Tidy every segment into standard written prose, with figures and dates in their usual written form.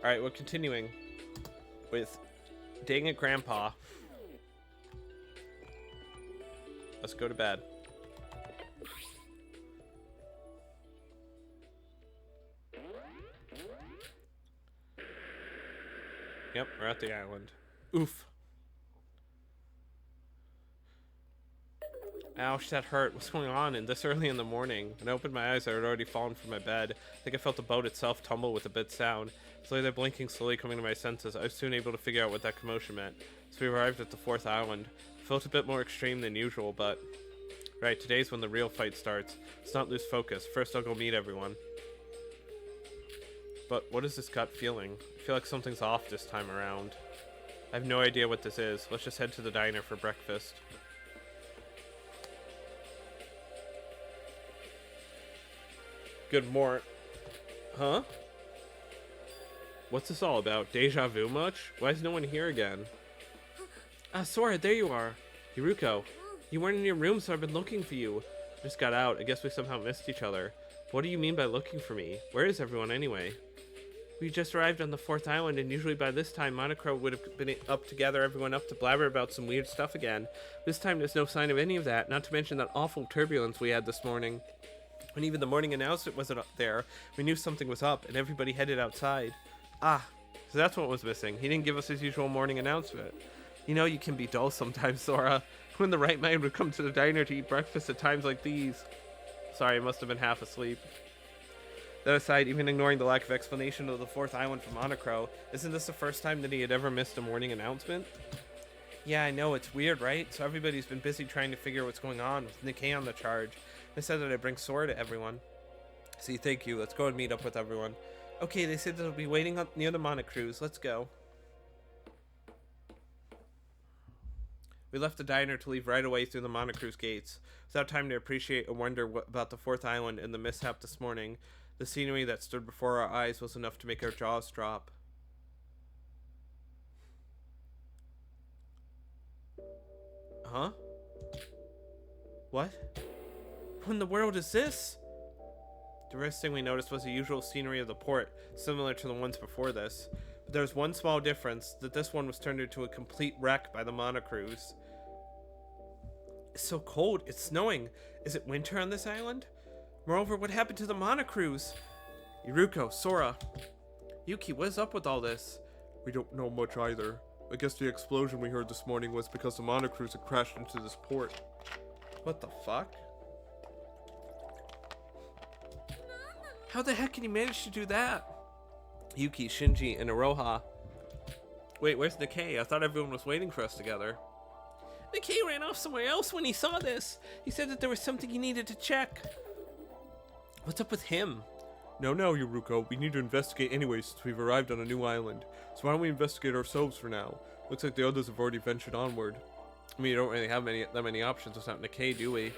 Alright, we're continuing with Dang It Grandpa. Let's go to bed. Yep, we're at the island. Oof. Ouch, that hurt. What's going on? And this early in the morning. When I opened my eyes, I had already fallen from my bed. I think I felt the boat itself tumble with a bit sound. So there, blinking, slowly coming to my senses, I was soon able to figure out what that commotion meant. So we arrived at the 4th island. It felt a bit more extreme than usual, but... Right, today's when the real fight starts. Let's not lose focus. First, I'll go meet everyone. But what is this gut feeling? I feel like something's off this time around. I have no idea what this is. Let's just head to the diner for breakfast. Good morning. Huh? What's this all about? Deja vu much? Why is no one here again? Ah, Sora, there you are. Yuruko, you weren't in your room, so I've been looking for you. Just got out. I guess we somehow missed each other. What do you mean by looking for me? Where is everyone anyway? We just arrived on the 4th island, and usually by this time, Monocro would have been up to gather everyone up to blabber about some weird stuff again. This time, there's no sign of any of that, not to mention that awful turbulence we had this morning. When even the morning announcement wasn't up there, we knew something was up, and everybody headed outside. Ah, so that's what was missing. He didn't give us his usual morning announcement. You know, you can be dull sometimes, Sora. Who in the right mind would come to the diner to eat breakfast at times like these? Sorry, I must have been half asleep. That aside, even ignoring the lack of explanation of the 4th island from Monocro, isn't this the first time that he had ever missed a morning announcement? Yeah, I know, it's weird, right? So everybody's been busy trying to figure what's going on, with Nikkei on the charge. They said that I'd bring Sora to everyone. See, thank you. Let's go and meet up with everyone. Okay, they said they'll be waiting up near the Monocruise. Let's go. We left the diner to leave right away through the Monocruise gates. Without time to appreciate or wonder about the 4th island and the mishap this morning, the scenery that stood before our eyes was enough to make our jaws drop. Huh? What? What in the world is this? The first thing we noticed was the usual scenery of the port, similar to the ones before this. But there was one small difference, that this one was turned into a complete wreck by the Monocruise. It's so cold, it's snowing. Is it winter on this island? Moreover, what happened to the Monocruise? Yuruko, Sora. Yuki, what is up with all this? We don't know much either. I guess the explosion we heard this morning was because the Monocruise had crashed into this port. What the fuck? How the heck can you manage to do that? Yuki, Shinji, and Iroha. Wait, where's Nikkei? I thought everyone was waiting for us together. Nikkei ran off somewhere else when he saw this. He said that there was something he needed to check. What's up with him? Now, Yuruko, we need to investigate anyway since we've arrived on a new island. So why don't we investigate ourselves for now? Looks like the others have already ventured onward. I mean, you don't really have that many options without Nikkei, do we?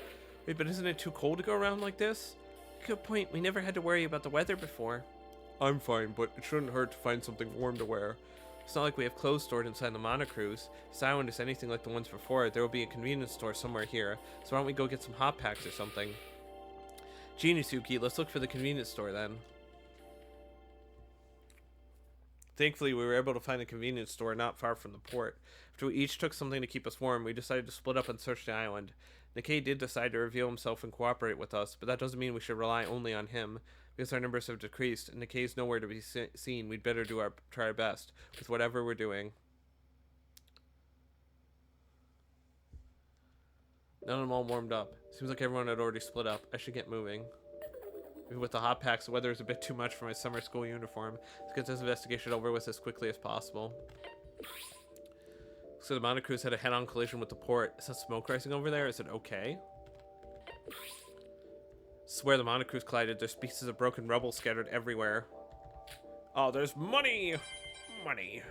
Wait, but isn't it too cold to go around like this? Good point. We never had to worry about the weather before. I'm fine, but it shouldn't hurt to find something warm to wear. It's not like we have clothes stored inside the Monocruise. If this island is anything like the ones before, there will be a convenience store somewhere here. So why don't we go get some hot packs or something? Genius, Yuki. Let's look for the convenience store then. Thankfully, we were able to find a convenience store not far from the port. After we each took something to keep us warm, we decided to split up and search the island. Nikkei did decide to reveal himself and cooperate with us, but that doesn't mean we should rely only on him. Because our numbers have decreased, and Nikkei's nowhere to be seen, we'd better try our best with whatever we're doing. None of them all warmed up. Seems like everyone had already split up. I should get moving. Maybe with the hot packs, the weather is a bit too much for my summer school uniform. Let's get this investigation over with as quickly as possible. So the Monocruise had a head-on collision with the port. Is that smoke rising over there? Is it okay? Swear the Monocruise collided. There's pieces of broken rubble scattered everywhere. Oh, there's money! Money.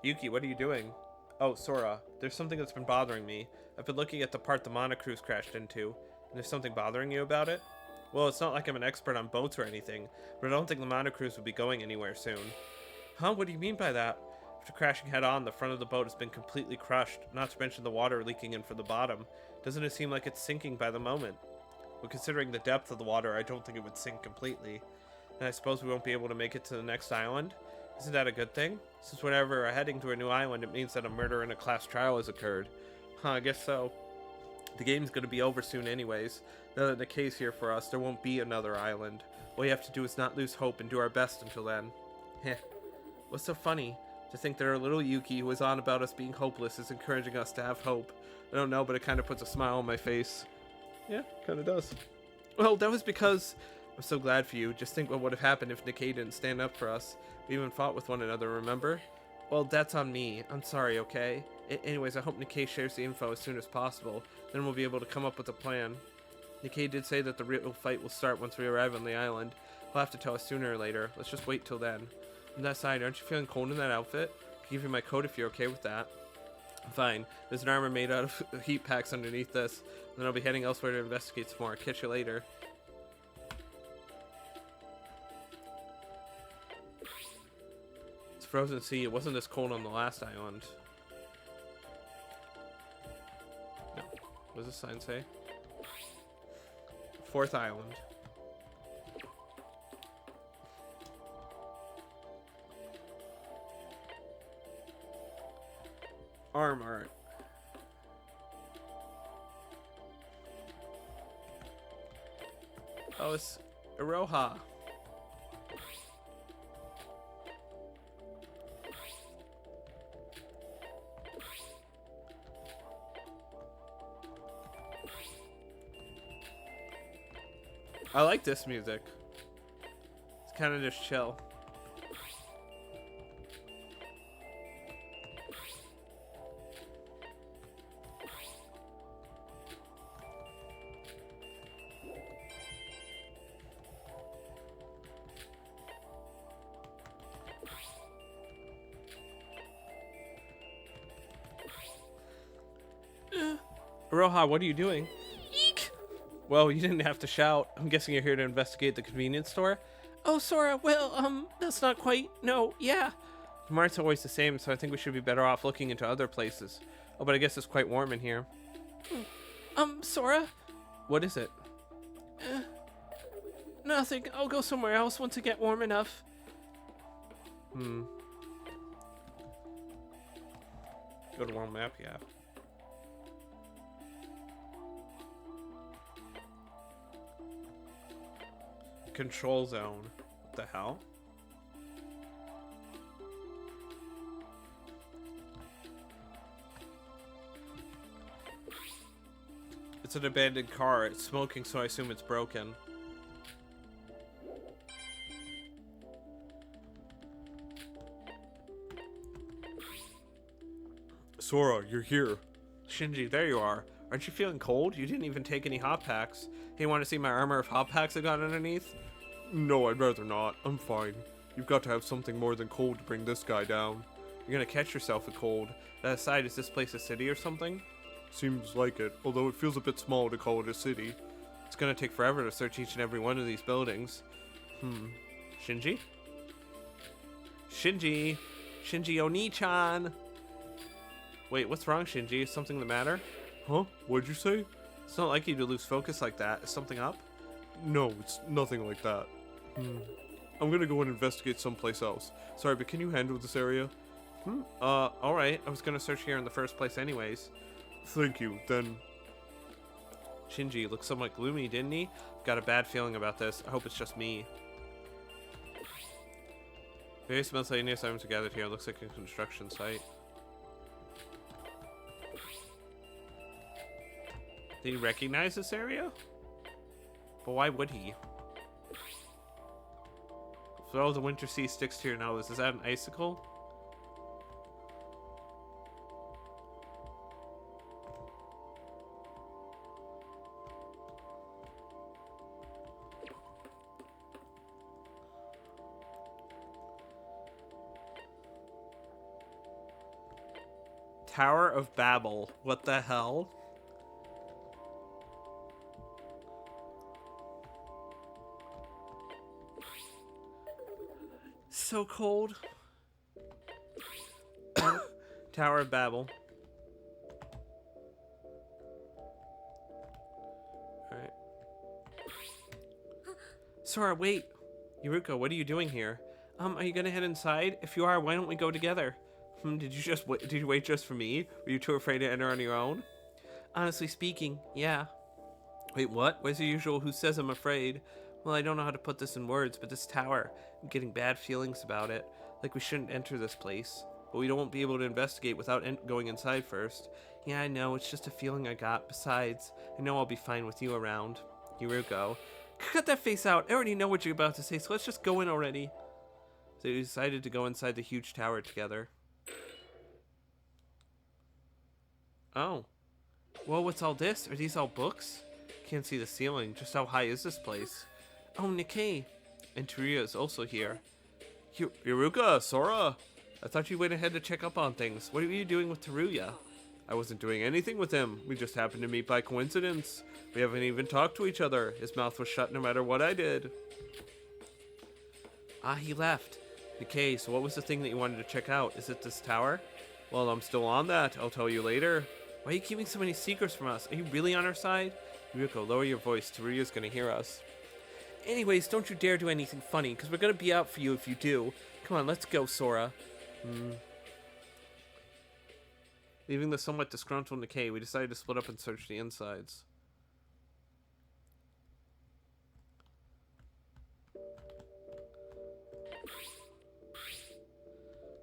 Yuki, what are you doing? Oh, Sora, there's something that's been bothering me. I've been looking at the part the Monocruise crashed into. And there's something bothering you about it? Well, it's not like I'm an expert on boats or anything, but I don't think the Monocruise will be going anywhere soon. Huh? What do you mean by that? After crashing head-on, the front of the boat has been completely crushed, not to mention the water leaking in from the bottom. Doesn't it seem like it's sinking by the moment? But considering the depth of the water, I don't think it would sink completely. And I suppose we won't be able to make it to the next island? Isn't that a good thing? Since whenever we're heading to a new island, it means that a murder in a class trial has occurred. Huh, I guess so. The game's gonna be over soon anyways. Now that Nikkei's here for us, there won't be another island. All we have to do is not lose hope and do our best until then. Heh. What's so funny? To think that our little Yuki, who is on about us being hopeless, is encouraging us to have hope. I don't know, but it kind of puts a smile on my face. Yeah, kind of does. Well, that was because... I'm so glad for you. Just think what would have happened if Nikkei didn't stand up for us. We even fought with one another, remember? Well, that's on me. I'm sorry, okay? Anyways, I hope Nikkei shares the info as soon as possible. Then we'll be able to come up with a plan. Nikkei did say that the real fight will start once we arrive on the island. He'll have to tell us sooner or later. Let's just wait till then. On that side, aren't you feeling cold in that outfit? I'll give you my coat if you're okay with that. Fine. There's an armor made out of heat packs underneath this. Then I'll be heading elsewhere to investigate some more. Catch you later. It's frozen sea. It wasn't this cold on the last island. No. What does this sign say? 4th island. Armor. Oh, it's Iroha. I like this music. It's kind of just chill. Iroha, what are you doing? Eek! Well, you didn't have to shout. I'm guessing you're here to investigate the convenience store? Oh, Sora, well, that's not quite... No, yeah. The mart's always the same, so I think we should be better off looking into other places. Oh, but I guess it's quite warm in here. Sora? What is it? Nothing. I'll go somewhere else once it get warm enough. Go to World Map, yeah. Control zone. What the hell? It's an abandoned car. It's smoking, so I assume it's broken. Sora, you're here. Shinji, there you are. Aren't you feeling cold? You didn't even take any hot packs. Hey, want to see my armor of hot packs I got underneath? No, I'd rather not. I'm fine. You've got to have something more than cold to bring this guy down. You're gonna catch yourself a cold. That aside, is this place a city or something? Seems like it, although it feels a bit small to call it a city. It's gonna take forever to search each and every one of these buildings. Shinji? Shinji! Shinji Oni-chan! Wait, what's wrong, Shinji? Is something the matter? Huh? What'd you say? It's not like you to lose focus like that. Is something up? No, it's nothing like that. I'm gonna go and investigate someplace else. Sorry, but can you handle this area? Alright. I was gonna search here in the first place anyways. Thank you, then. Shinji looks somewhat gloomy, didn't he? Got a bad feeling about this. I hope it's just me. Various miscellaneous items are gathered here. It looks like a construction site. Did he recognize this area? But why would he? Throw the winter sea sticks to your nose. Is that an icicle? Tower of Babel. What the hell? So cold. Tower of Babel. Alright. Sora, wait. Yuruko, what are you doing here? Are you gonna head inside? If you are, why don't we go together? Did you wait just for me? Were you too afraid to enter on your own? Honestly speaking, yeah. Wait, what? Where's the usual who says I'm afraid? Well, I don't know how to put this in words, but this tower, I'm getting bad feelings about it. Like we shouldn't enter this place. But we won't be able to investigate without going inside first. Yeah, I know, it's just a feeling I got. Besides, I know I'll be fine with you around. Yuruko. Cut that face out. I already know what you're about to say, so let's just go in already. So we decided to go inside the huge tower together. Oh. Whoa, what's all this? Are these all books? Can't see the ceiling. Just how high is this place? Oh, Nikkei. And Teruya is also here. Yuruka, Sora. I thought you went ahead to check up on things. What were you doing with Teruya? I wasn't doing anything with him. We just happened to meet by coincidence. We haven't even talked to each other. His mouth was shut no matter what I did. Ah, he left. Nikkei, so what was the thing that you wanted to check out? Is it this tower? Well, I'm still on that. I'll tell you later. Why are you keeping so many secrets from us? Are you really on our side? Yuruko, lower your voice. Teruya's gonna hear us. Anyways, don't you dare do anything funny, because we're gonna be out for you if you do. Come on, let's go, Sora. Leaving the somewhat disgruntled Nikkei, we decided to split up and search the insides.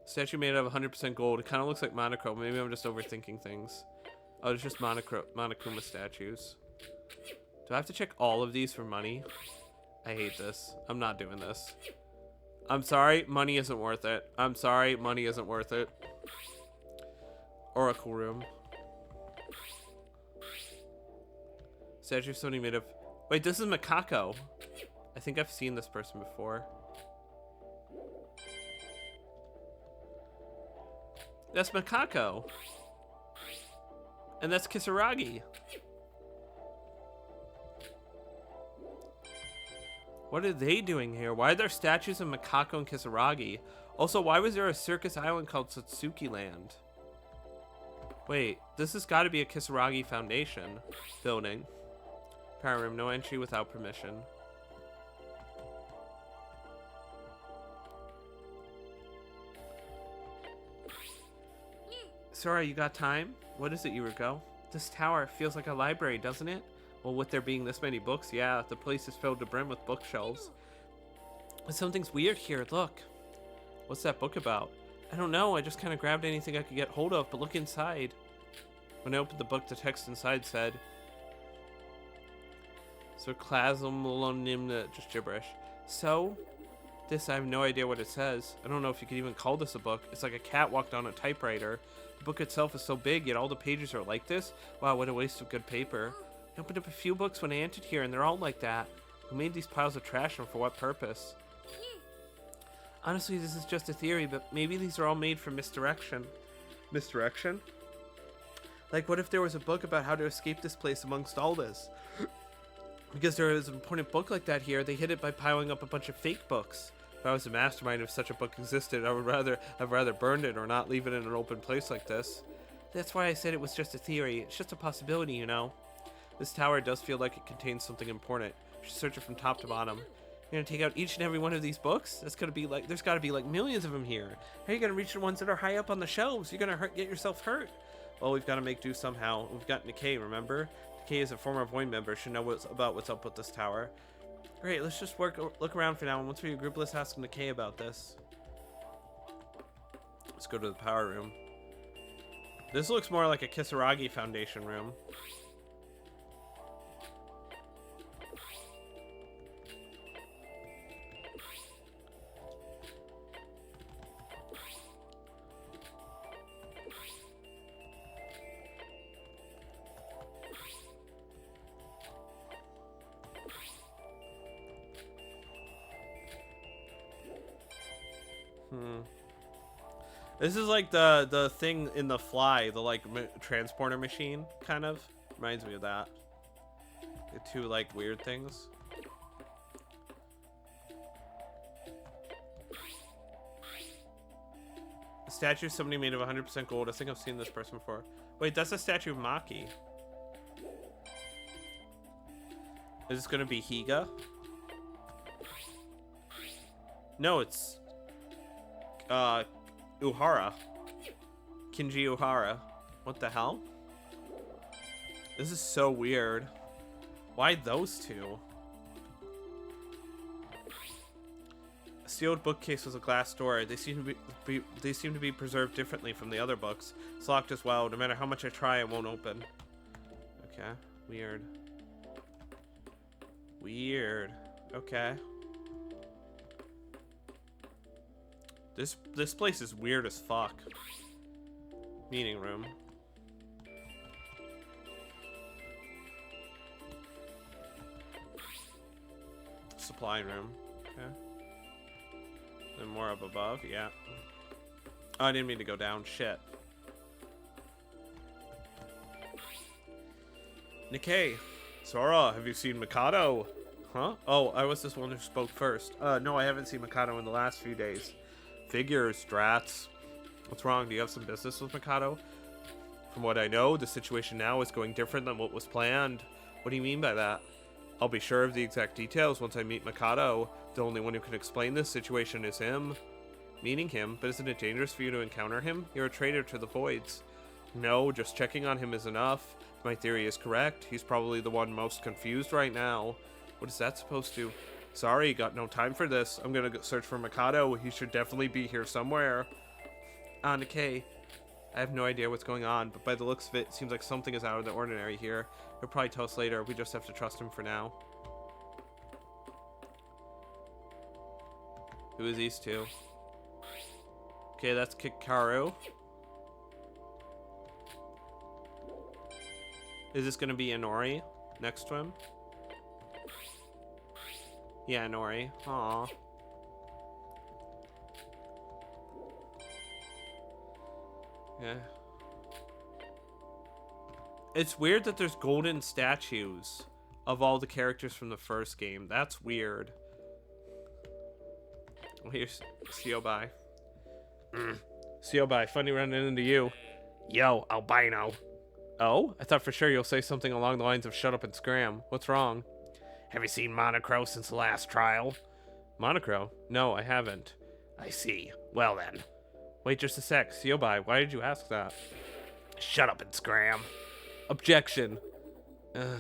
Statue made out of 100% gold. It kind of looks like monochrome. Maybe I'm just overthinking things. Oh, it's just Monokuma statues. Do I have to check all of these for money? I hate this. I'm not doing this. I'm sorry, money isn't worth it. I'm sorry, money isn't worth it. Oracle room. Statue of somebody made of... Wait, this is Makako. I think I've seen this person before. That's Makako. And that's Kisaragi. What are they doing here? Why are there statues of Makako and Kisaragi? Also, why was there a circus island called Satsuki Land? Wait, this has got to be a Kisaragi Foundation building. Power room, no entry without permission. Sorry, you got time? What is it, Yuruko? This tower feels like a library, doesn't it? Well, with there being this many books, yeah, the place is filled to brim with bookshelves. But something's weird here, look. What's that book about? I don't know, I just kind of grabbed anything I could get hold of, but look inside. When I opened the book, the text inside said... Sarclasm, just gibberish. So? This, I have no idea what it says. I don't know if you could even call this a book. It's like a cat walked on a typewriter. The book itself is so big, yet all the pages are like this. Wow, what a waste of good paper. I opened up a few books when I entered here, and they're all like that. Who made these piles of trash and for what purpose? Honestly, this is just a theory, but maybe these are all made for misdirection. Misdirection? Like, what if there was a book about how to escape this place amongst all this? Because there is an important book like that here, they hid it by piling up a bunch of fake books. If I was the mastermind, if such a book existed, I would have rather burned it or not leave it in an open place like this. That's why I said it was just a theory. It's just a possibility, you know. This tower does feel like it contains something important. You should search it from top to bottom. You're gonna take out each and every one of these books? That's gonna be like, there's gotta be like millions of them here. How are you gonna reach the ones that are high up on the shelves? You're gonna get yourself hurt. Well, we've gotta make do somehow. We've got Nikkei, remember? Nikkei is a former Void member, should know what's up with this tower. Great, let's just look around for now, and once we regroup, let's ask Nikkei about this. Let's go to the power room. This looks more like a Kisaragi Foundation room. This is like the thing in The Fly, the like transporter machine, kind of. Reminds me of that. The two like weird things. A statue of somebody made of 100% gold. I think I've seen this person before. Wait, that's a statue of Maki. Is this gonna be Higa? No, it's Uhara. Kinji Uhara. What the hell? This is so weird. Why those two? A sealed bookcase with a glass door. They seem to be preserved differently from the other books. It's locked as well. No matter how much I try, it won't open. Okay. Weird. Weird. Okay. This place is weird as fuck. Meeting room. Supply room. Okay. And more up above. Yeah. Oh, I didn't mean to go down. Shit. Nikkei. Sora, have you seen Mikado? Huh? Oh, I was this one who spoke first. No, I haven't seen Mikado in the last few days. Figures, drats. What's wrong? Do you have some business with Mikado? From what I know, the situation now is going different than what was planned. What do you mean by that? I'll be sure of the exact details once I meet Mikado. The only one who can explain this situation is him. Meeting him? But isn't it dangerous for you to encounter him? You're a traitor to the Voids. No, just checking on him is enough. If my theory is correct, he's probably the one most confused right now. What is that supposed to? Sorry, got no time for this. I'm gonna go search for Mikado. He should definitely be here somewhere. Nikkei. I have no idea what's going on, but by the looks of it, it seems like something is out of the ordinary here. He'll probably tell us later. We just have to trust him for now. Who is these two? Okay, that's Kikaru. Is this gonna be Inori next to him? Yeah, Inori. Aww. Yeah. It's weird that there's golden statues of all the characters from the first game. That's weird. Well, here's Siobai. Siobai, funny running into you. Yo, albino. Oh? I thought for sure you'll say something along the lines of shut up and scram. What's wrong? Have you seen Monocro since the last trial? Monocro? No, I haven't. I see. Well then. Wait just a sec. Siobai, why did you ask that? Shut up and scram. Objection. I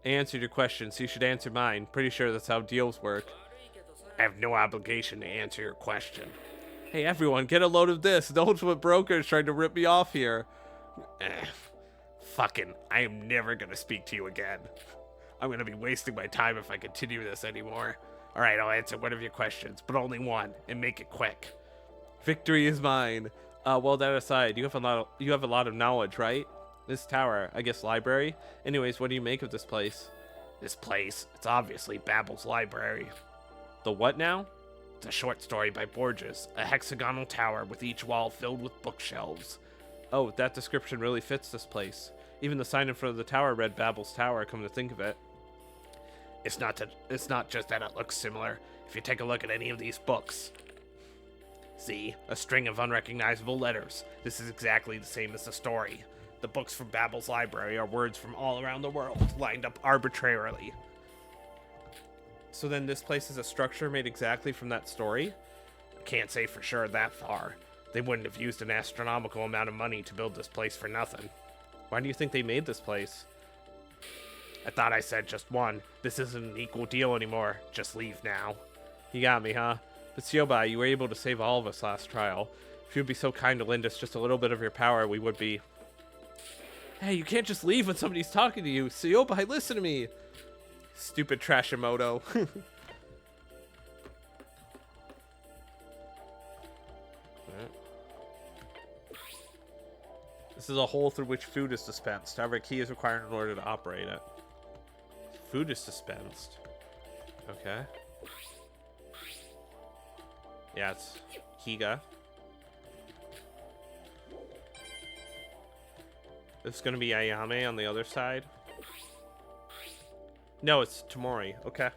answered your question, so you should answer mine. Pretty sure that's how deals work. I have no obligation to answer your question. Hey everyone, get a load of this. The ultimate broker is trying to rip me off here. Fucking, I am never gonna speak to you again. I'm gonna be wasting my time if I continue this anymore. Alright, I'll answer one of your questions, but only one, and make it quick. Victory is mine. Well, that aside, you have a lot of knowledge, right? This tower, I guess library? Anyways, what do you make of this place? This place? It's obviously Babel's library. The what now? It's a short story by Borges. A hexagonal tower with each wall filled with bookshelves. Oh, that description really fits this place. Even the sign in front of the tower read Babel's Tower, come to think of it. It's not just that it looks similar. If you take a look at any of these books. See, a string of unrecognizable letters. This is exactly the same as the story. The books from Babel's library are words from all around the world, lined up arbitrarily. So then this place is a structure made exactly from that story? I can't say for sure that far. They wouldn't have used an astronomical amount of money to build this place for nothing. Why do you think they made this place? I thought I said just one. This isn't an equal deal anymore. Just leave now. You got me, huh? But Siobai, you were able to save all of us last trial. If you'd be so kind to lend us just a little bit of your power, we would be... Hey, you can't just leave when somebody's talking to you. Siobai, listen to me. Stupid Trashimoto. This is a hole through which food is dispensed. However, a key is required in order to operate it. Food is dispensed. Okay. Yeah, it's Higa. This is gonna be Ayame on the other side. No, it's Tamori. Okay.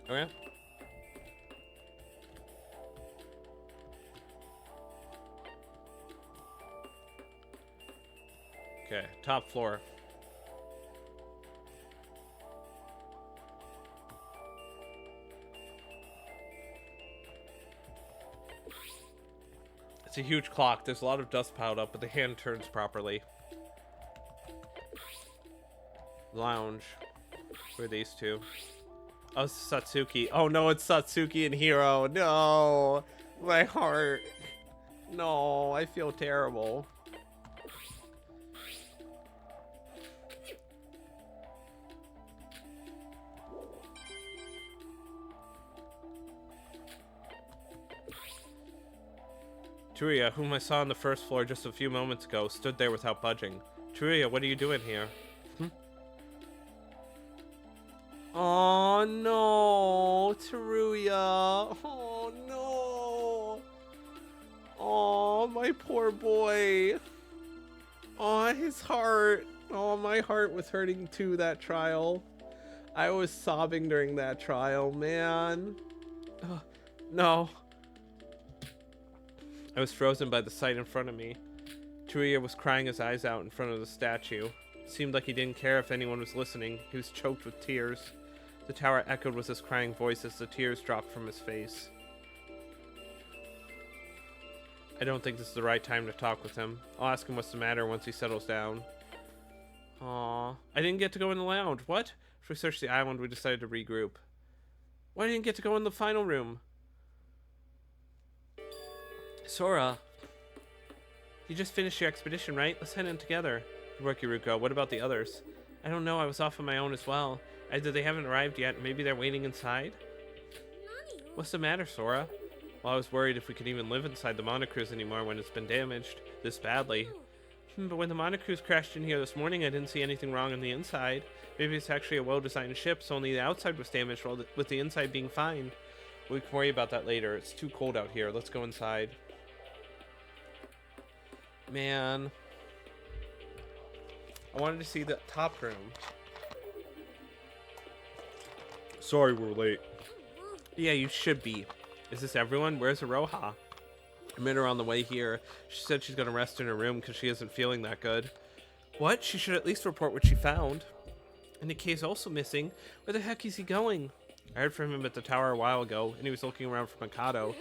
Okay. Okay, top floor. It's a huge clock. There's a lot of dust piled up, but the hand turns properly. Lounge. Who are these two? Oh, it's Satsuki. Oh no, it's Satsuki and Hiro. No! My heart. No, I feel terrible. Teruya, whom I saw on the first floor just a few moments ago, stood there without budging. Teruya, what are you doing here? Oh no, Teruya. Oh no. Oh, my poor boy. Oh, his heart. Oh, my heart was hurting too that trial. I was sobbing during that trial, man. No. I was frozen by the sight in front of me. Teruya was crying his eyes out in front of the statue. It seemed like he didn't care if anyone was listening. He was choked with tears. The tower echoed with his crying voice as the tears dropped from his face. I don't think this is the right time to talk with him. I'll ask him what's the matter once he settles down. Aww. I didn't get to go in the lounge. What? After we searched the island, we decided to regroup. Why didn't you get to go in the final room? Sora. You just finished your expedition, right? Let's head in together. Good work, Yuruko. What about the others? I don't know. I was off on my own as well. Either they haven't arrived yet, maybe they're waiting inside. What's the matter, Sora? Well, I was worried if we could even live inside the monocruise anymore when it's been damaged this badly. But when the monocruise crashed in here this morning, I didn't see anything wrong on the inside. Maybe it's actually a well-designed ship, so only the outside was damaged, with the inside being fine. We can worry about that later. It's too cold out here. Let's go inside. Man. I wanted to see the top room. Sorry we're late. Yeah, you should be. Is this everyone? Where's Aroha? I met her on the way here. She said she's gonna rest in her room because she isn't feeling that good. What? She should at least report what she found. And Nikkei's also missing. Where the heck is he going? I heard from him at the tower a while ago, and he was looking around for Mikado.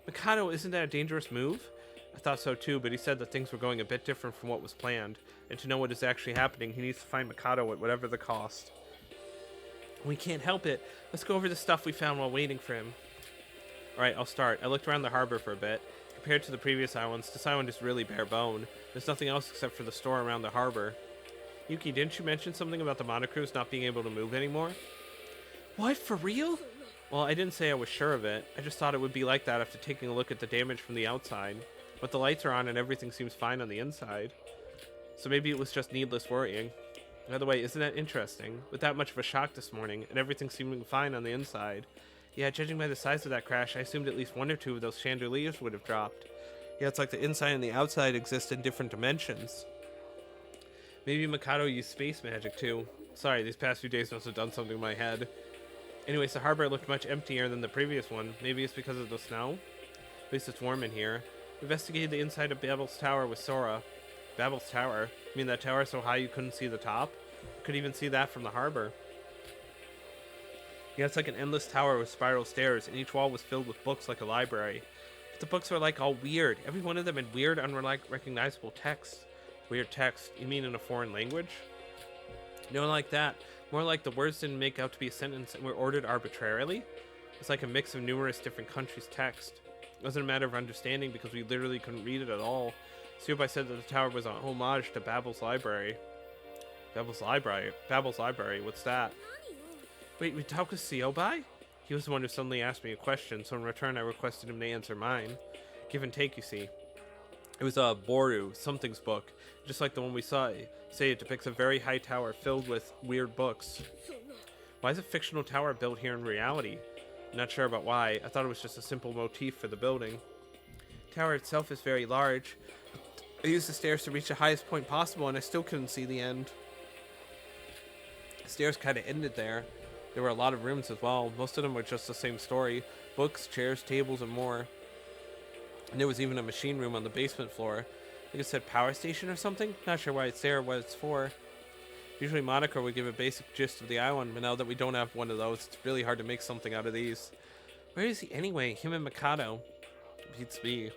Mikado, isn't that a dangerous move? I thought so too, but he said that things were going a bit different from what was planned. And to know what is actually happening, he needs to find Mikado at whatever the cost. We can't help it. Let's go over the stuff we found while waiting for him. Alright, I'll start. I looked around the harbor for a bit. Compared to the previous islands, this island is really bare bone. There's nothing else except for the store around the harbor. Yuki, didn't you mention something about the monocruise not being able to move anymore? What, for real? Well, I didn't say I was sure of it. I just thought it would be like that after taking a look at the damage from the outside. But the lights are on and everything seems fine on the inside. So maybe it was just needless worrying. By the way, isn't that interesting? With that much of a shock this morning, and everything seeming fine on the inside. Yeah, judging by the size of that crash, I assumed at least one or two of those chandeliers would have dropped. Yeah, it's like the inside and the outside exist in different dimensions. Maybe Mikado used space magic too. Sorry, these past few days must have done something to my head. Anyways, the harbor looked much emptier than the previous one. Maybe it's because of the snow? At least it's warm in here. We investigated the inside of Babel's Tower with Sora. Babel's Tower? You mean that tower so high you couldn't see the top? Could even see that from the harbor. Yeah, it's like an endless tower with spiral stairs, and each wall was filled with books like a library. But the books are like all weird. Every one of them had weird, unrecognizable text. Weird text? You mean in a foreign language? No, like that. More like the words didn't make out to be a sentence and were ordered arbitrarily. It's like a mix of numerous different countries' text. It wasn't a matter of understanding because we literally couldn't read it at all. Subai said that the tower was a homage to Babel's Library. Babel's Library? Babel's Library, what's that? Wait, we talked with Subai? He was the one who suddenly asked me a question, so in return I requested him to answer mine. Give and take, you see. It was a Boru, something's book. Just like the one we saw. Say it depicts a very high tower filled with weird books. Why is a fictional tower built here in reality? I'm not sure about why. I thought it was just a simple motif for the building. The tower itself is very large. I used the stairs to reach the highest point possible and I still couldn't see the end. The stairs kind of ended there. There were a lot of rooms as well. Most of them were just the same story. Books, chairs, tables, and more. And there was even a machine room on the basement floor. Like it said power station or something? Not sure why it's there or what it's for. Usually Monaco would give a basic gist of the island, but now that we don't have one of those, it's really hard to make something out of these. Where is he anyway? Him and Mikado. Beats me.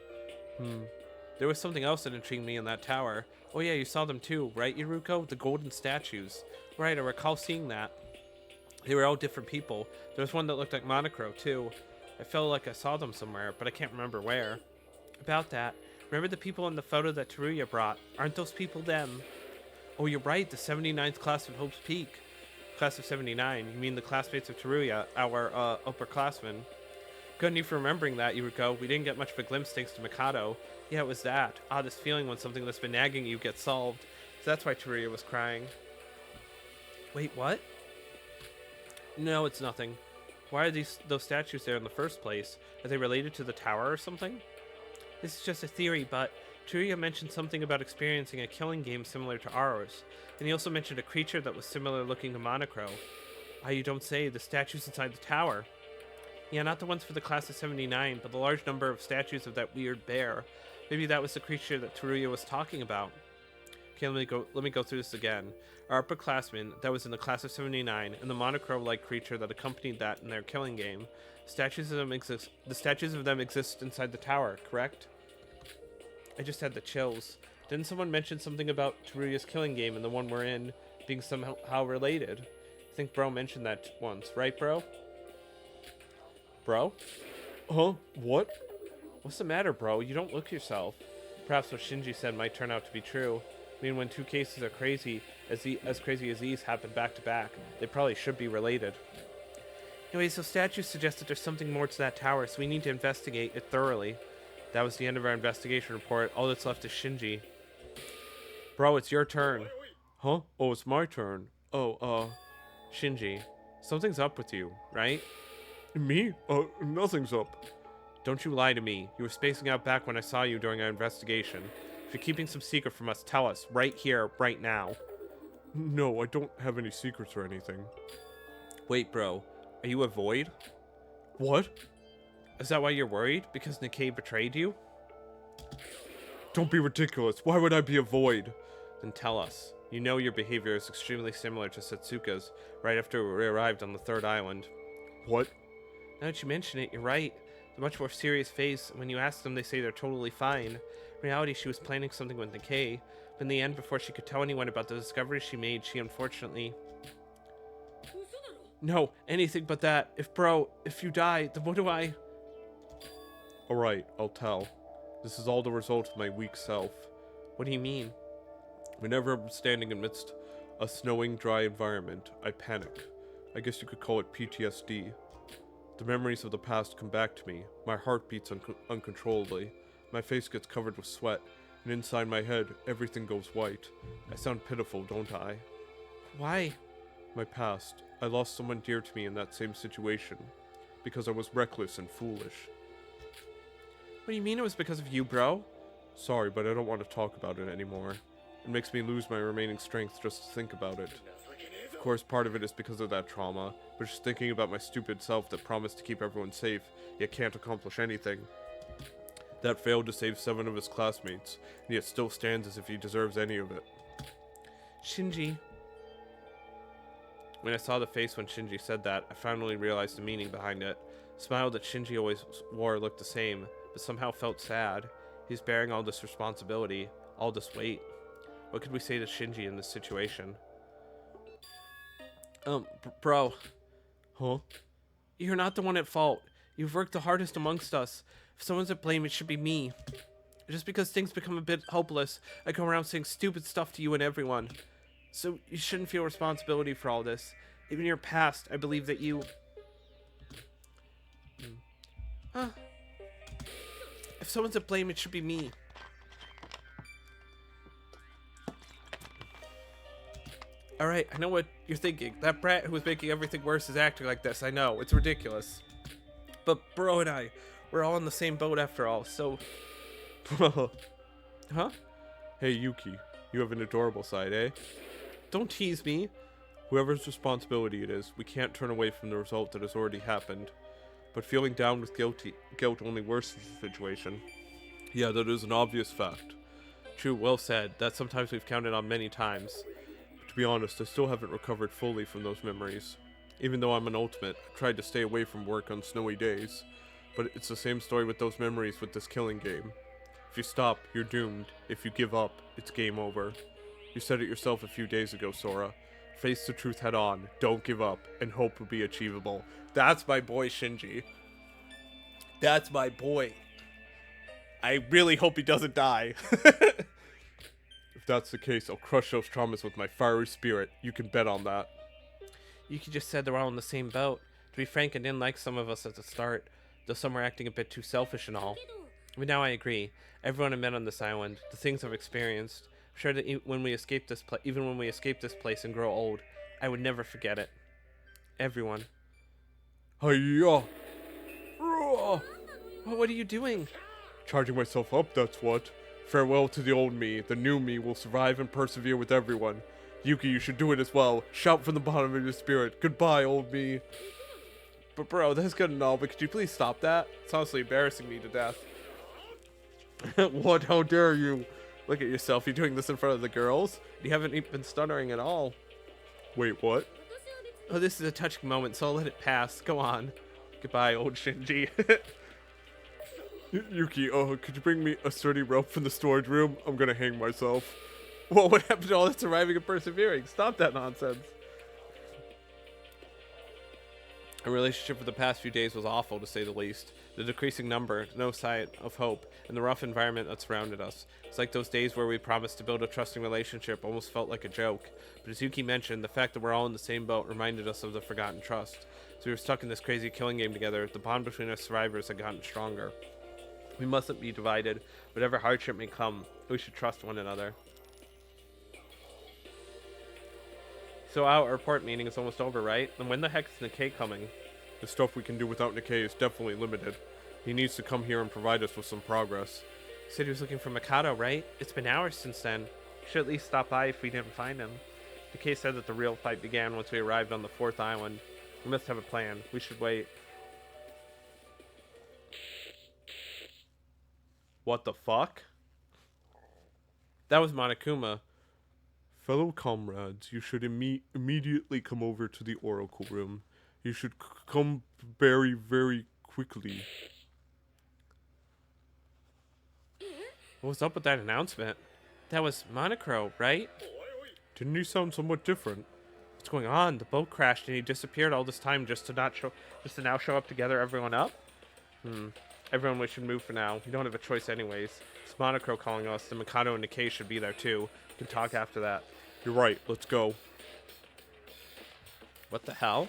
There was something else that intrigued me in that tower. Oh yeah, you saw them too, right, Yuruko? The golden statues. Right, I recall seeing that. They were all different people. There was one that looked like Monocro, too. I felt like I saw them somewhere, but I can't remember where. About that, remember the people in the photo that Teruya brought? Aren't those people them? Oh, you're right, the 79th class of Hope's Peak. Class of 79, you mean the classmates of Teruya, our, upperclassmen. Good on you for remembering that, Yuruko. We didn't get much of a glimpse thanks to Mikado. Yeah, it was that. Oddest feeling when something that's been nagging you gets solved. So that's why Teruya was crying. Wait, what? No, it's nothing. Why are those statues there in the first place? Are they related to the tower or something? This is just a theory, but Teruya mentioned something about experiencing a killing game similar to ours, and he also mentioned a creature that was similar looking to Monocro. Ah, you don't say, the statues inside the tower. Yeah, not the ones for the class of 79, but the large number of statues of that weird bear. Maybe that was the creature that Teruya was talking about. Okay, let me go through this again. Our upperclassman that was in the class of 79, and the Monocro-like creature that accompanied that in their killing game. The statues of them exist inside the tower, correct? I just had the chills. Didn't someone mention something about Teruya's killing game and the one we're in being somehow related? I think Bro mentioned that once, right, Bro? Bro? Huh? What? What's the matter, Bro? You don't look yourself. Perhaps what Shinji said might turn out to be true. I mean, when two cases are crazy, as crazy as these happen back to back, they probably should be related. Anyway, so statues suggest that there's something more to that tower, so we need to investigate it thoroughly. That was the end of our investigation report. All that's left is Shinji. Bro, it's your turn. Huh? Oh, it's my turn. Oh, Shinji, something's up with you, right? Me? Nothing's up. Don't you lie to me. You were spacing out back when I saw you during our investigation. If you're keeping some secret from us, tell us, right here, right now. No, I don't have any secrets or anything. Wait, bro. Are you a void? What? Is that why you're worried? Because Nikkei betrayed you? Don't be ridiculous. Why would I be a void? Then tell us. You know your behavior is extremely similar to Setsuka's right after we arrived on the third island. What? Now that you mention it, you're right. The much more serious face. When you ask them, they say they're totally fine. In reality, she was planning something with Nikkei, but in the end, before she could tell anyone about the discovery she made, she unfortunately... No, anything but that. If you die, then what do I... Alright, I'll tell. This is all the result of my weak self. What do you mean? Whenever I'm standing amidst a snowing, dry environment, I panic. I guess you could call it PTSD. The memories of the past come back to me. My heart beats uncontrollably. My face gets covered with sweat, and inside my head, everything goes white. I sound pitiful, don't I? Why? My past. I lost someone dear to me in that same situation, because I was reckless and foolish. What do you mean it was because of you, bro? Sorry, but I don't want to talk about it anymore. It makes me lose my remaining strength just to think about it. Of course, part of it is because of that trauma, but just thinking about my stupid self that promised to keep everyone safe, yet can't accomplish anything. That failed to save 7 of his classmates, and yet still stands as if he deserves any of it. Shinji. When I saw the face when Shinji said that, I finally realized the meaning behind it. The smile that Shinji always wore looked the same, but somehow felt sad. He's bearing all this responsibility, all this weight. What could we say to Shinji in this situation? Bro. Huh? You're not the one at fault. You've worked the hardest amongst us. If someone's to blame, it should be me. Just because things become a bit hopeless, I go around saying stupid stuff to you and everyone. So you shouldn't feel responsibility for all this. Even in your past, I believe that you... If someone's to blame, it should be me. Alright, I know what you're thinking. That brat who was making everything worse is acting like this. I know, it's ridiculous. But Bro and I, we're all in the same boat after all, so... Huh? Hey, Yuki, you have an adorable side, eh? Don't tease me. Whoever's responsibility it is, we can't turn away from the result that has already happened. But feeling down with guilt only worsens the situation. Yeah, that is an obvious fact. True, well said. That sometimes we've counted on many times. To be honest, I still haven't recovered fully from those memories. Even though I'm an ultimate, I've tried to stay away from work on snowy days. But it's the same story with those memories with this killing game. If you stop, you're doomed. If you give up, it's game over. You said it yourself a few days ago, Sora. Face the truth head on, don't give up, and hope will be achievable. That's my boy, Shinji. That's my boy. I really hope he doesn't die. If that's the case, I'll crush those traumas with my fiery spirit. You can bet on that. Yuki just said they're all in the same boat. To be frank, I didn't like some of us at the start, though some were acting a bit too selfish and all. But now I agree. Everyone I met on this island, the things I've experienced, I'm sure that even when we escape this place and grow old, I would never forget it. Everyone. Hiya! What are you doing? Charging myself up, that's what. Farewell to the old me. The new me will survive and persevere with everyone. Yuki, you should do it as well. Shout from the bottom of your spirit. Goodbye, old me. But bro, that's good and all, but could you please stop that? It's honestly embarrassing me to death. What? How dare you? Look at yourself, you're doing this in front of the girls? You haven't even been stuttering at all. Wait, what? Oh, this is a touching moment, so I'll let it pass. Go on. Goodbye, old Shinji. Yuki, could you bring me a sturdy rope from the storage room? I'm gonna hang myself. Well, what happened to all that surviving and persevering? Stop that nonsense. Our relationship for the past few days was awful, to say the least. The decreasing number, no sign of hope, and the rough environment that surrounded us. It's like those days where we promised to build a trusting relationship almost felt like a joke. But as Yuki mentioned, the fact that we're all in the same boat reminded us of the forgotten trust. So we were stuck in this crazy killing game together. The bond between us survivors had gotten stronger. We mustn't be divided. Whatever hardship may come, we should trust one another. So our report meeting is almost over, right? And when the heck is Nikkei coming? The stuff we can do without Nikkei is definitely limited. He needs to come here and provide us with some progress. He said he was looking for Mikado, right? It's been hours since then. We should at least stop by if we didn't find him. Nikkei said that the real fight began once we arrived on the 4th island. We must have a plan. We should wait. What the fuck? That was Monokuma. Fellow comrades, you should immediately come over to the Oracle Room. You should come very, very quickly. What was up with that announcement? That was Monocro, right? Didn't he sound somewhat different? What's going on? The boat crashed and he disappeared all this time just to now show up to gather everyone up? Everyone, we should move for now. We don't have a choice anyways. It's Monocro calling us. The Mikado and Nikkei should be there too. We can talk after that. You're right. Let's go. What the hell?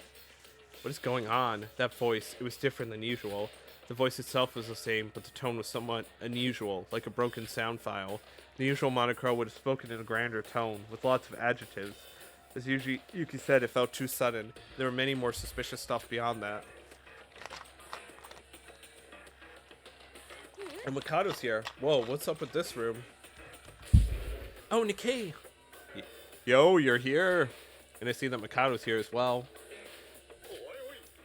What is going on? That voice, it was different than usual. The voice itself was the same, but the tone was somewhat unusual, like a broken sound file. The usual Monocro would have spoken in a grander tone, with lots of adjectives. As Yuki said, it felt too sudden. There were many more suspicious stuff beyond that. And Mikado's here. Whoa, what's up with this room? Oh, Nikkei! Yo, you're here! And I see that Mikado's here as well.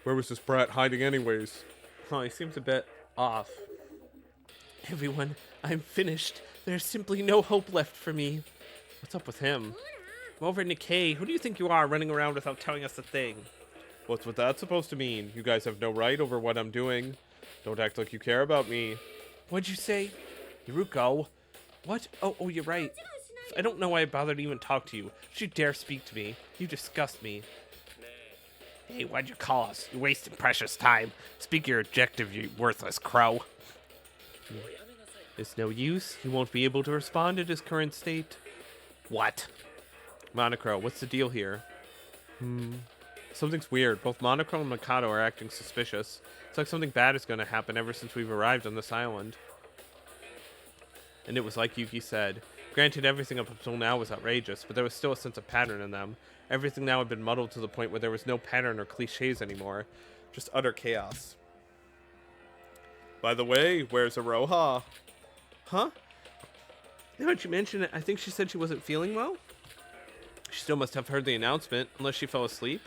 Where was this brat hiding anyways? Oh, he seems a bit off. Everyone, I'm finished. There's simply no hope left for me. What's up with him? I'm over at Nikkei. Who do you think you are, running around without telling us a thing? What's what that's supposed to mean? You guys have no right over what I'm doing. Don't act like you care about me. What'd you say? Hiruko? What? Oh, you're right. I don't know why I bothered to even talk to you. Don't you dare speak to me. You disgust me. Hey, why'd you call us? You're wasting precious time. Speak your objective, you worthless crow. It's no use. He won't be able to respond at his current state. What? Monocro, what's the deal here? Something's weird. Both Monocro and Mikado are acting suspicious. It's like something bad is going to happen ever since we've arrived on this island. And it was like Yuki said. Granted, everything up until now was outrageous, but there was still a sense of pattern in them. Everything now had been muddled to the point where there was no pattern or cliches anymore. Just utter chaos. By the way, where's Aroha? Huh? Now that you mention it, I think she said she wasn't feeling well. She still must have heard the announcement, unless she fell asleep.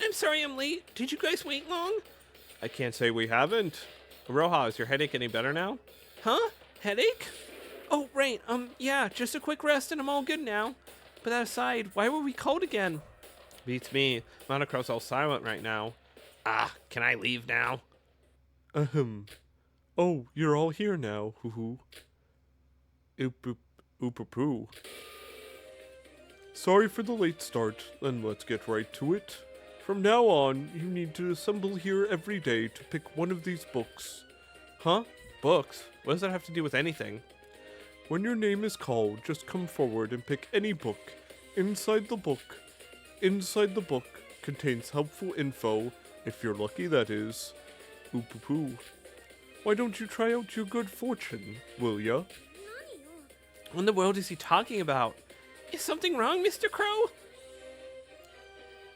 I'm sorry I'm late. Did you guys wait long? I can't say we haven't. Aroha, is your headache any better now? Huh? Headache? Oh, right, yeah, just a quick rest and I'm all good now. But that aside, why were we cold again? Beats me. Monocro's all silent right now. Ah, can I leave now? Ahem. Oh, you're all here now, hoo hoo. Oop oop oop oop poo. Sorry for the late start, then let's get right to it. From now on, you need to assemble here every day to pick one of these books. Huh? Books? What does that have to do with anything? When your name is called, just come forward and pick any book. Inside the book contains helpful info, if you're lucky that is. Oop-poo. Why don't you try out your good fortune, will ya? What in the world is he talking about? Is something wrong, Mr. Crow?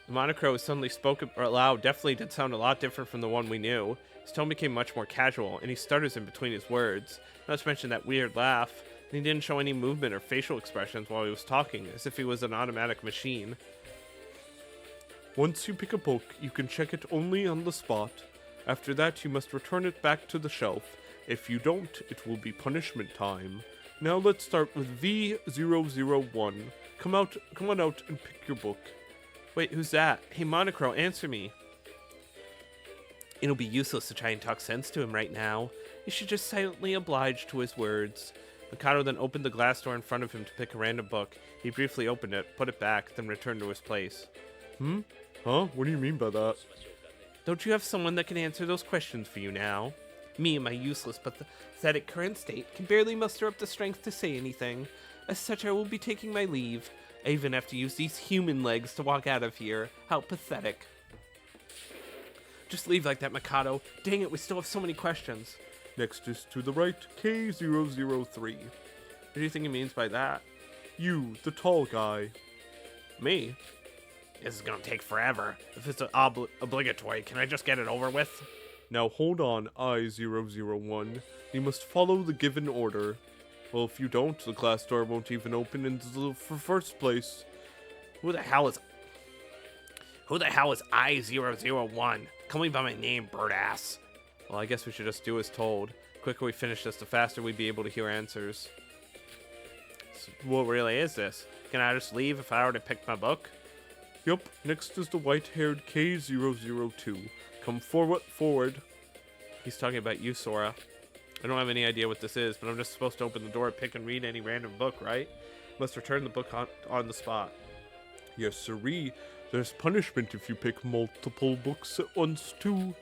The Monocro suddenly spoke aloud definitely did sound a lot different from the one we knew. His tone became much more casual, and he stutters in between his words. Not to mention that weird laugh, and he didn't show any movement or facial expressions while he was talking, as if he was an automatic machine. Once you pick a book, you can check it only on the spot. After that, you must return it back to the shelf. If you don't, it will be punishment time. Now let's start with V001. Come on out and pick your book. Wait, who's that? Hey, Monocro, answer me. It'll be useless to try and talk sense to him right now. You should just silently oblige to his words. Mikado then opened the glass door in front of him to pick a random book. He briefly opened it, put it back, then returned to his place. Huh? What do you mean by that? Don't you have someone that can answer those questions for you now? Me in my useless but pathetic current state can barely muster up the strength to say anything. As such, I will be taking my leave. I even have to use these human legs to walk out of here. How pathetic. Just leave like that, Mikado. Dang it, we still have so many questions. Next is to the right, K003. What do you think he means by that? You, the tall guy. Me? This is gonna take forever. If it's obligatory, can I just get it over with? Now hold on, I001. You must follow the given order. Well, if you don't, the glass door won't even open in the first place. Who the hell is I001? Call me by my name, bird ass. Well, I guess we should just do as told. The quicker we finish this, the faster we'd be able to hear answers. So what really is this? Can I just leave if I already picked my book? Yup, next is the white-haired K002. Come forward. He's talking about you, Sora. I don't have any idea what this is, but I'm just supposed to open the door, pick and read any random book, right? Must return the book on the spot. Yes, sirree. There's punishment if you pick multiple books at once, too.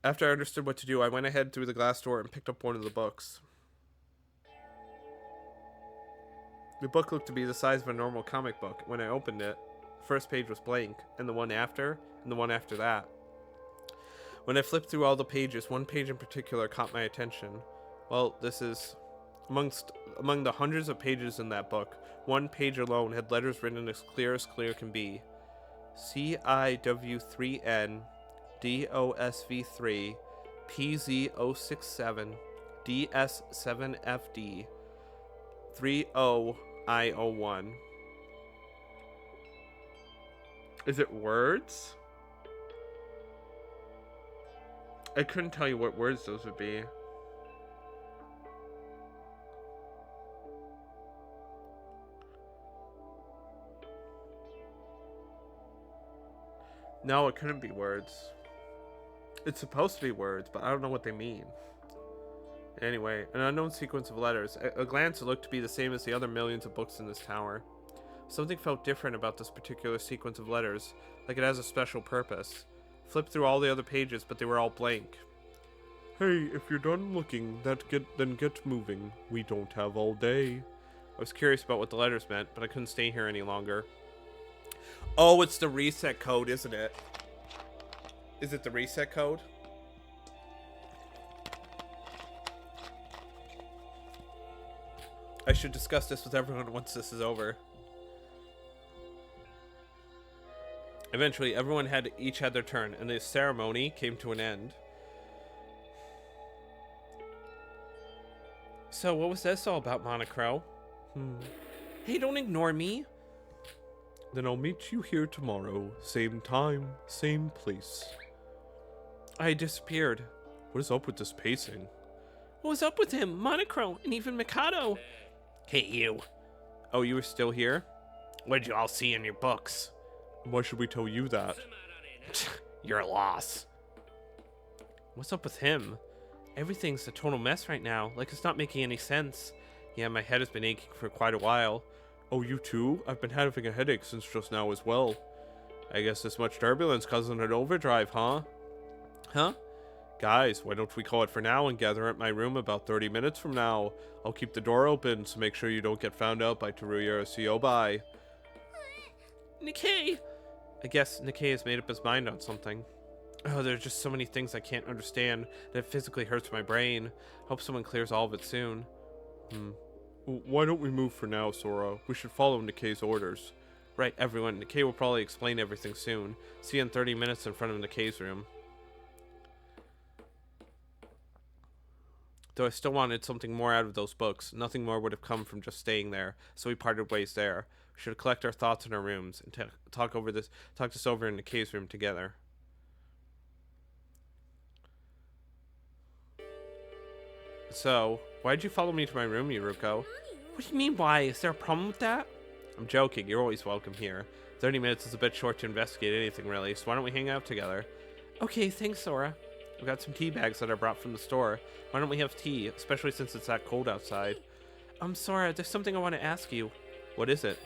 After I understood what to do, I went ahead through the glass door and picked up one of the books. The book looked to be the size of a normal comic book. When I opened it, the first page was blank, and the one after, and the one after that. When I flipped through all the pages, one page in particular caught my attention. Well, this is... Among the hundreds of pages in that book, one page alone had letters written as clear can be. CIW3N, DOSV3, PZ067, DS7FD, 30I01. Is it words? I couldn't tell you what words those would be. No, it couldn't be words. It's supposed to be words, but I don't know what they mean. Anyway, an unknown sequence of letters. At a glance, it looked to be the same as the other millions of books in this tower. Something felt different about this particular sequence of letters, like it has a special purpose. Flipped through all the other pages, but they were all blank. Hey, if you're done looking, then get moving. We don't have all day. I was curious about what the letters meant, but I couldn't stay here any longer. Oh, it's the reset code, isn't it? Is it the reset code? I should discuss this with everyone once this is over. Eventually, everyone each had their turn, and the ceremony came to an end. So, what was this all about, Monocro? Hey, don't ignore me. Then I'll meet you here tomorrow. Same time, same place. I disappeared. What is up with this pacing? What was up with him, Monochrome, and even Mikado? Hey, you. Oh, you were still here? What did you all see in your books? Why should we tell you that? You're a loss. What's up with him? Everything's a total mess right now, like it's not making any sense. Yeah, my head has been aching for quite a while. Oh, you too? I've been having a headache since just now as well. I guess this much turbulence causing an overdrive, huh? Huh? Guys, why don't we call it for now and gather at my room about 30 minutes from now? I'll keep the door open, so make sure you don't get found out by Teruya or Siobai. Nikkei! I guess Nikkei has made up his mind on something. Oh, there's just so many things I can't understand that it physically hurts my brain. Hope someone clears all of it soon. Why don't we move for now, Sora? We should follow Nikkei's orders. Right, everyone. Nikkei will probably explain everything soon. See you in 30 minutes in front of Nikkei's room. Though I still wanted something more out of those books, nothing more would have come from just staying there, so we parted ways there. We should collect our thoughts in our rooms and talk this over in Nikkei's room together. So, why'd you follow me to my room, Yuruko? What do you mean, why? Is there a problem with that? I'm joking. You're always welcome here. 30 minutes is a bit short to investigate anything, really, so why don't we hang out together? Okay, thanks, Sora. I've got some tea bags that I brought from the store. Why don't we have tea, especially since it's that cold outside? Sora, there's something I want to ask you. What is it?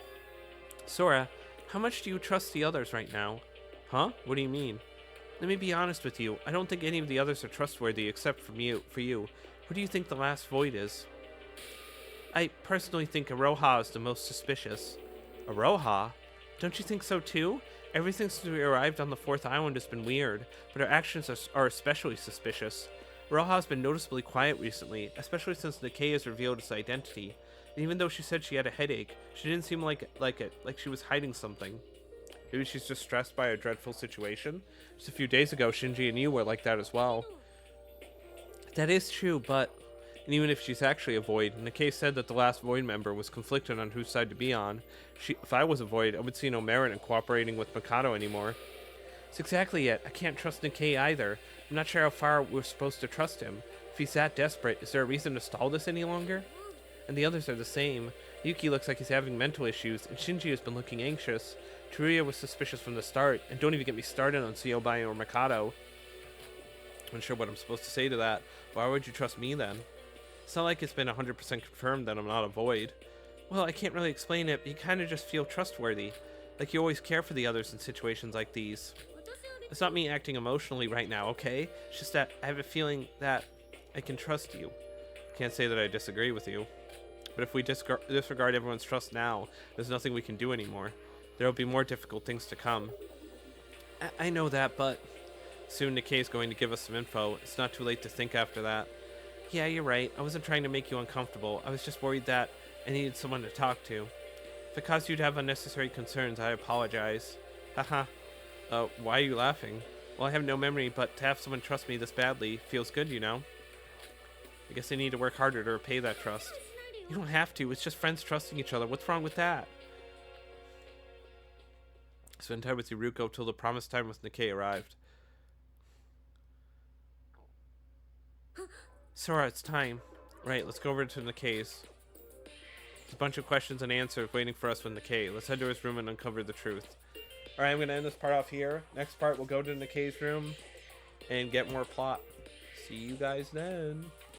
Sora, how much do you trust the others right now? Huh? What do you mean? Let me be honest with you. I don't think any of the others are trustworthy except for you. Who do you think the last void is? I personally think Aroha is the most suspicious. Aroha? Don't you think so too? Everything since we arrived on the 4th island has been weird, but her actions are especially suspicious. Aroha has been noticeably quiet recently, especially since Nikkei has revealed its identity. And even though she said she had a headache, she didn't seem like she was hiding something. Maybe she's just stressed by a dreadful situation. Just a few days ago, Shinji and you were like that as well. That is true, but... And even if she's actually a Void, Nikkei said that the last Void member was conflicted on whose side to be on. If I was a Void, I would see no merit in cooperating with Mikado anymore. That's exactly it. I can't trust Nikkei either. I'm not sure how far we're supposed to trust him. If he's that desperate, is there a reason to stall this any longer? And the others are the same. Yuki looks like he's having mental issues, and Shinji has been looking anxious. Teruya was suspicious from the start, and don't even get me started on Siobai or Mikado. I'm not sure what I'm supposed to say to that. Why would you trust me then? It's not like it's been 100% confirmed that I'm not a Void. Well, I can't really explain it, but you kind of just feel trustworthy. Like you always care for the others in situations like these. It's not me acting emotionally right now, okay? It's just that I have a feeling that I can trust you. Can't say that I disagree with you. But if we disregard everyone's trust now, there's nothing we can do anymore. There will be more difficult things to come. I know that, but... Soon Nikkei's going to give us some info. It's not too late to think after that. Yeah, you're right. I wasn't trying to make you uncomfortable. I was just worried that I needed someone to talk to. If it caused you to have unnecessary concerns, I apologize. Haha. Why are you laughing? Well, I have no memory, but to have someone trust me this badly feels good, you know? I guess I need to work harder to repay that trust. You don't have to. It's just friends trusting each other. What's wrong with that? Spend time with Yuruko till the promised time with Nikkei arrived. Sora, it's time. Right, let's go over to Nikkei's. There's a bunch of questions and answers waiting for us with Nikkei. Let's head to his room and uncover the truth. Alright, I'm going to end this part off here. Next part, we'll go to Nikkei's room and get more plot. See you guys then.